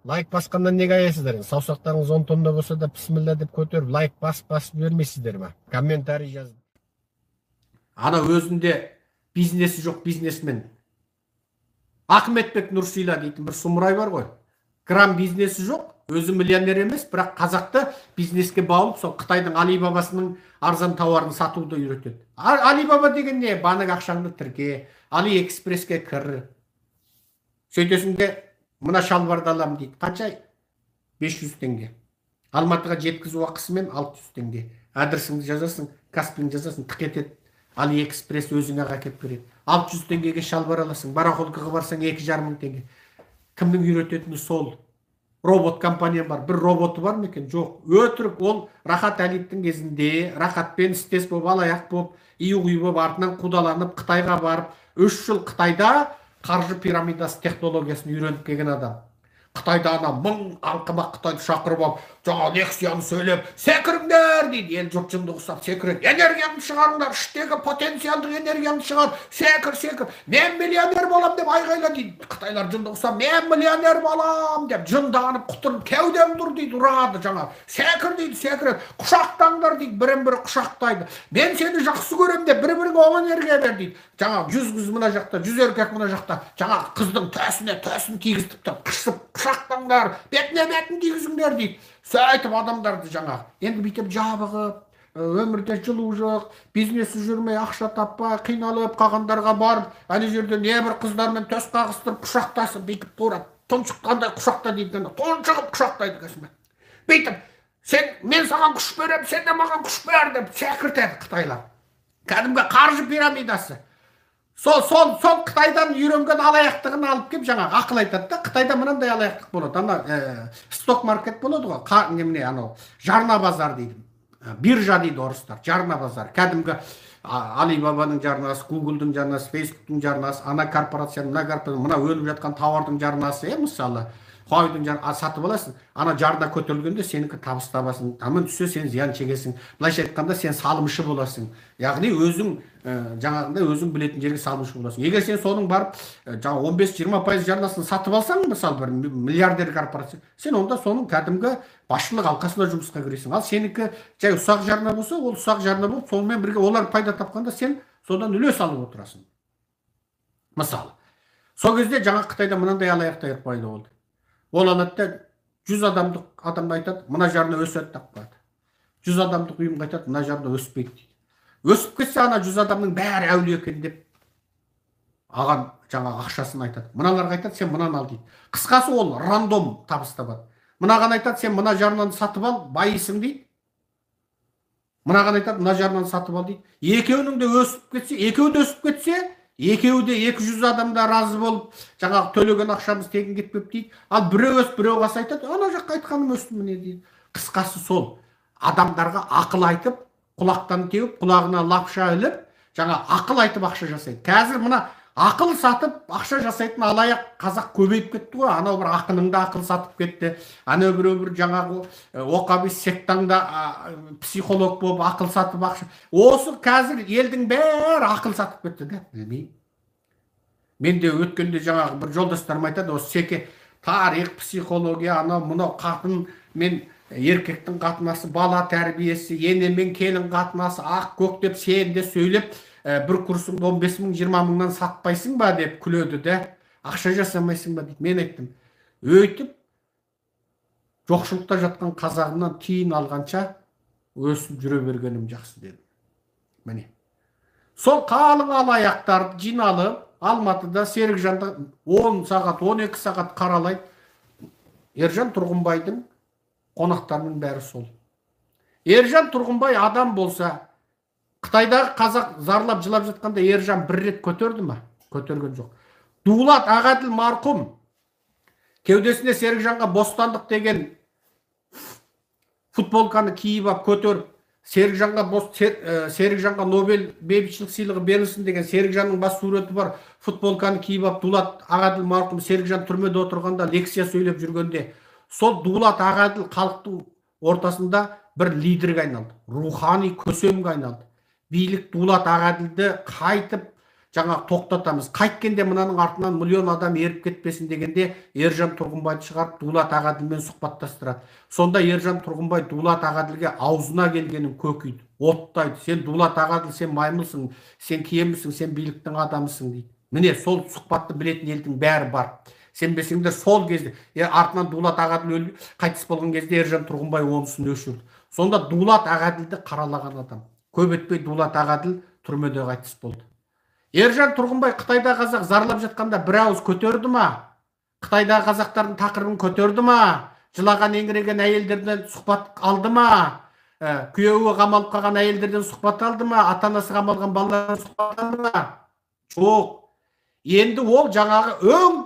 Лайк басқандан неге аяйсыздар? Саусақтарыңыз 10 тонна болса да бісміллә деп көтеріп, лайк басып бермейсіздер ма? Комментарий жазып. Ана өзінде бизнесі жоқ бизнесмен. Ахметбек Нұрсила дейтін бір сұмырай бар ғой. Грам бизнесі жоқ, өзі миллионер емес, бірақ қазақты бизнеске баулып, сол Қытайдың Алибабасының арзан тауарын сатуды үйретеді. Алибаба деген не? Банк ақшаңды тірке, Алиэкспресске кір. Сөйтесің де, мына шалбарды аламын дейді. Қанша? 500 теңге. Алматыға жеткізу ақысымен 600 теңге. Адресіңді жазасың, Каспиңді жазасың, тық етеді. Алиэкспресс өзіңе әкеліп береді. 600 теңгеге шалбар аласың. Барахолкаға барсаң 2,5 теңге. Кімнің үйрететіні сол? Робот компания бар. Бір роботы бар ма екен? Жоқ. Өтірік. Ол Рахат Әлиевтің кезінде Рахатпен істес болып, алаяқ болып, ию-ғию болып, артынан қудаланып, Қытайға барып, 3 жыл Қытайда қаржы пирамидасы технологиясын үйреніп келген адам. Қытайда ана 1000 аңқымақ Қытайды шақырып алып, жаңа лекцияны сөйлеп, секіріңдер дейді. Ел жұрт жынды ұқсап секіреді. Энергияны шығарыңдар, іштегі потенциалдық энергияны шығар, секір. Мен миллионер болам деп айғайла дейді. Қытайлар жынды ұқсап, мен миллионер болам деп жынданып, құтырып, кеудем тұр дейді, ұрады жаңа. Секір дейді, секіреді. Құшақтаңдар дейді, бірін-бірі құшақтайды. Мен сені жақсы көрем деп бір-біріңе оң энергия бер дейді. Жаңа 100 қыз мына жақта, 100 еркек мына жақта. Жаңа қыздың төсін кигізтіп тұр, қышып, құшақтаңдар, бетін тигізіңдер дейді. Сөйтіп адамдарды жаңа енді бүйтіп жабығып, өмірде жылу жоқ, бизнесі жүрмей, ақша таппай, қиналып қалғандарға барып, ана жерде небір қыздармен төс қағыстырып, құшақтасып, бүйтіп тура тұншыққандай құшақта дейді, тұншығып құшақтайды кәсіме. Бүйтіп, мен саған күш берем, сен де маған күш бер деп секіртеді Қытайлар. Кәдімгі қаржы пирамидасы. Сол Қытайдан үйренген алаяқтығын алып кеп жаңа ақыл айтады да. Қытайда мынандай алаяқтық болады. Ана сток маркет болады ғой. Немене анау жарна базар дейді. Биржа дейді орыстар. Жарна базар. Кәдімгі Алибабаның жарнасы, Гуглдың жарнасы, Фейсбуктың жарнасы, ана корпорацияның, мына корпорацияның, мына өліп жатқан тауардың жарнасы, мысалы қойдың сатып аласың. Ана жарна көтерілгенде сенікі табыс табасың. Аман түссе сен зиян шегесің. Былайша айтқанда сен салымшы боласың. Яғни өзің жаңағындай өзің білетін жерге салымшы боласың. Егер сен соның барып жаңа 15-20% жарнасын сатып алсаң, мысалы бір миллиардер корпорация, сен онда соның кәдімгі басшылық алқасына жұмысқа кіресің. Ал сенікі жай ұсақ жарна болса, ол ұсақ жарна болып, сонымен бірге олар пайда тапқанда сен содан үлес алып отырасың. Мысалы, сол кезде жаңа Қытайда мынандай алаяқтар пайда болды. Ол алады 100 адамды айтады, мына жарна өседі деп қояды. 100 адамдық ұйымға айтады, мына жарна өспейді дейді. Өсіп кетсе, ана 100 адамның бәрі әулие екен деп аған жаңа ақшасын айтады. Мыналарға айтады, сен мынаны ал дейді. Қысқасы ол рандом табыс табады. Мынаған айтады, сен мына жарнаны сатып ал, байысың дейді. Мынаған айтады, мына жарнаны сатып ал дейді. Екеуінің де өсіп кетсе, екеуі де 200 адамда разы болып, жаңағы төлеген ақшамыз тегін кетпеп дейді. Ал біреу өсіп, біреу қасы айтады, ана жаққа айтқаным өсті міне дейді. Қысқасы сол, адамдарға ақыл айтып, құлақтан теуіп, құлағына лапша іліп, жаңа ақыл айтып ақша жасайды. Қазір мына ақыл сатып ақша жасайтын алаяқ қазақ көбейіп кетті ғой. Анау бір ақыныңды ақыл сатып кетті. Анау бір жаңағы оқаби сектаңда психолог болып ақыл сатып ақша. Осы қазір елдің бәрі ақыл сатып кетті да, білмеймін. Мен де өткенде жаңағы бір жолдастарым айтады, осы секе тарих, психология, анау мынау қатын мен еркектің қатынасы, бала тәрбиесі, ене мен келін қатынасы, ақ көк деп сен де сөйлеп, бір курсыңды 15 мың, 20 мыңнан сатпайсың ба деп күледі де, ақша жасамайсың ба дейді. Мен айттым, өйтіп жоқшылықта жатқан қазағымнан тиын алғанша өсіп жүре бергенім жақсы дедім. Міне сол қалың алаяқтарды жиналып Алматыда Серікжанды 10 сағат, 12 сағат қаралайды. Ержан Тұрғынбайдың қонақтарының бәрі сол. Ержан Тұрғынбай адам болса, Қытайдағы қазақ зарлап жылап жатқанда Ержан бір рет көтерді ма? Көтерген жоқ. Дулат Ағаділ марқұм кеудесіне Серікжанға бостандық деген футболканы киіп алып көтеріп, Серікжанға Нобель бейбітшілік сыйлығы берілсін деген Серікжанның бас суреті бар футболканы киіп алып, Дулат Ағаділ марқұм Серікжан түрмеде отырғанда лекция сөйлеп жүргенде, сол Дулат Ағаділ халықтың ортасында бір лидерге айналды, рухани көсемге айналды. Билік Дулат Ағаділді қайтып жаңағы тоқтатамыз. Қайткенде мынаның артынан миллион адам еріп кетпесін дегенде Ержан Тұрғынбайды шығарып Дулат Ағаділмен сұхбаттастырады. Сонда Ержан Тұрғынбай Дулат Ағаділге аузына келгенін көкиді, оттайды. Сен Дулат Ағаділ, сен маймылсың, сен киемісің, сен биліктің адамысың дейді. Міне сол сұхбатты білетін елдің бәрі бар. Сенбесеңдер сол кезде артынан Дулат Ағаділ қайтыс болған кезде Ержан Тұрғынбай онысын өшірді. Сонда Дулат Ағаділді қаралаған адам. Көп өтпей Дулат Ағаділ түрмеде қайтыс болды. Ержан Тұрғынбай Қытайда қазақ зарлап жатқанда бір ауыз көтерді ма? Қытайдағы қазақтардың тақырыбын көтерді ма? Жылаған еңіреген әйелдерден сұхбат алды ма? Күйеуі қамалып қалған әйелдерден сұхбат алды ма? Ата-анасы қамалған балалардан сұхбат алды ма? Жоқ. Енді ол жаңағы өң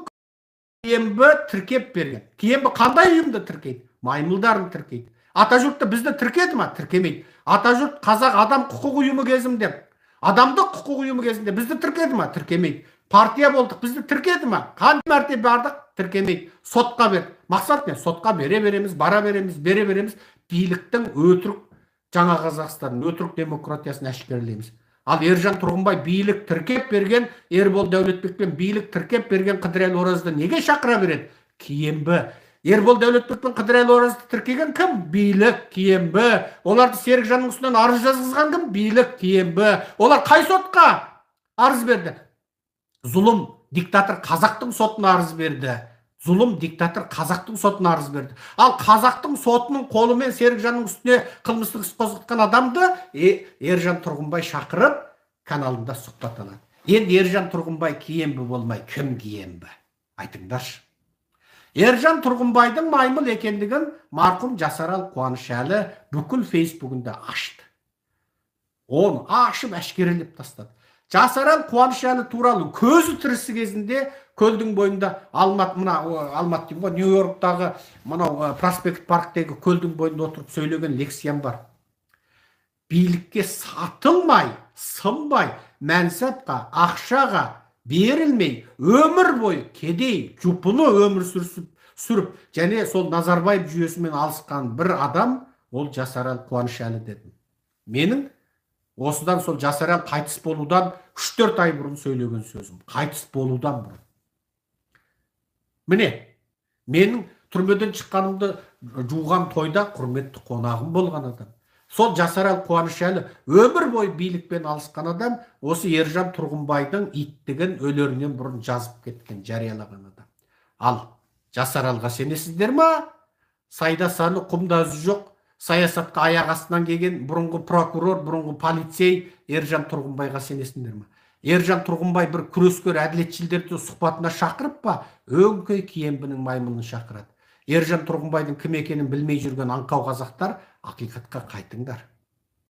Киембі тіркеп берген. Киембі қандай ұйымды тіркейді? Маймылдарын тіркейді. Атажұртты бізді тіркеді ма? Тіркемейді. Атажұрт қазақ адам құқық ұйымы кезінде, адамдық құқық ұйымы кезінде бізді тіркеді ма? Тіркемейді. Партия болдық, бізді тіркеді ма? Қанша мәрте бардық? Тіркемейді. Сотқа бер. Мақсат не? Сотқа бере береміз, бара береміз, бере береміз. Биліктің өтірік жаңа Қазақстанның өтірік демократиясын әшкерелейміз. Ал Ержан Тұрғынбай билік тіркеп берген, Ербол Дәулетбекпен билік тіркеп берген Қыдырәлі Оразды неге шақыра береді? Киембі. Ербол Дәулетбекпен Қыдырәлі Оразды тіркеген кім? Билік, Киембі. Оларды Серікжанның үстінен арыз жазғызған кім? Билік, Киембі. Олар қай сотқа арыз берді? Зұлым диктатор қазақтың сотына арыз берді. Зұлым диктатор қазақтың сотына арыз берді. Ал қазақтың сотының қолымен Серікжанның үстіне қылмыстық іс қозғатқан адамды Ержан Тұрғынбай шақырып каналында сұхбат алады. Енді Ержан Тұрғынбай Киембі болмай, кім Киембі? Айтыңдаршы. Ержан Тұрғынбайдың маймыл екендігін марқұм Жасарал Қуанышәлі бүкіл Фейсбугында ашты. Оны ашып әшкерелеп тастады. Жасарал Қуанышәлі туралы көзі тірісі кезінде көлдің бойында Алматы деймін ғой, Нью-Йорктағы мынау Проспект парктегі көлдің бойында отырып сөйлеген лекциям бар. Билікке сатылмай, сынбай, мәнсапқа, ақшаға берілмей, өмір бойы кедей, жұпыны өмір сүріп, және сол Назарбаев жүйесімен алысқан бір адам, ол Жасарал Қуанышәлі дедім. Менің осыдан сол Жасарал қайтыс болудан 3-4 ай бұрын сөйлеген сөзім. Қайтыс болудан бұрын. Міне, менің түрмеден шыққанымды жуған тойда құрметті қонағым болған адам. Сол Жасарал Қуанышәлі өмір бойы билікпен алысқан адам, осы Ержан Тұрғынбайдың иттігін өлерінен бұрын жазып кеткен, жариялаған адам. Ал Жасаралға сенесіздер ма? Сайда саны құмда үзі жоқ, саясатқа аяқ астынан келген бұрынғы прокурор, бұрынғы полицей Ержан Тұрғынбайға сенесіңдер ма? Ержан Тұрғынбай бір күрескер әділетшілдерді сұхбатына шақырып па, өңкей Киембінің маймылын шақырады. Ержан Тұрғынбайдың кім екенін білмей жүрген аңқау қазақтар, ақиқатқа қайтыңдар.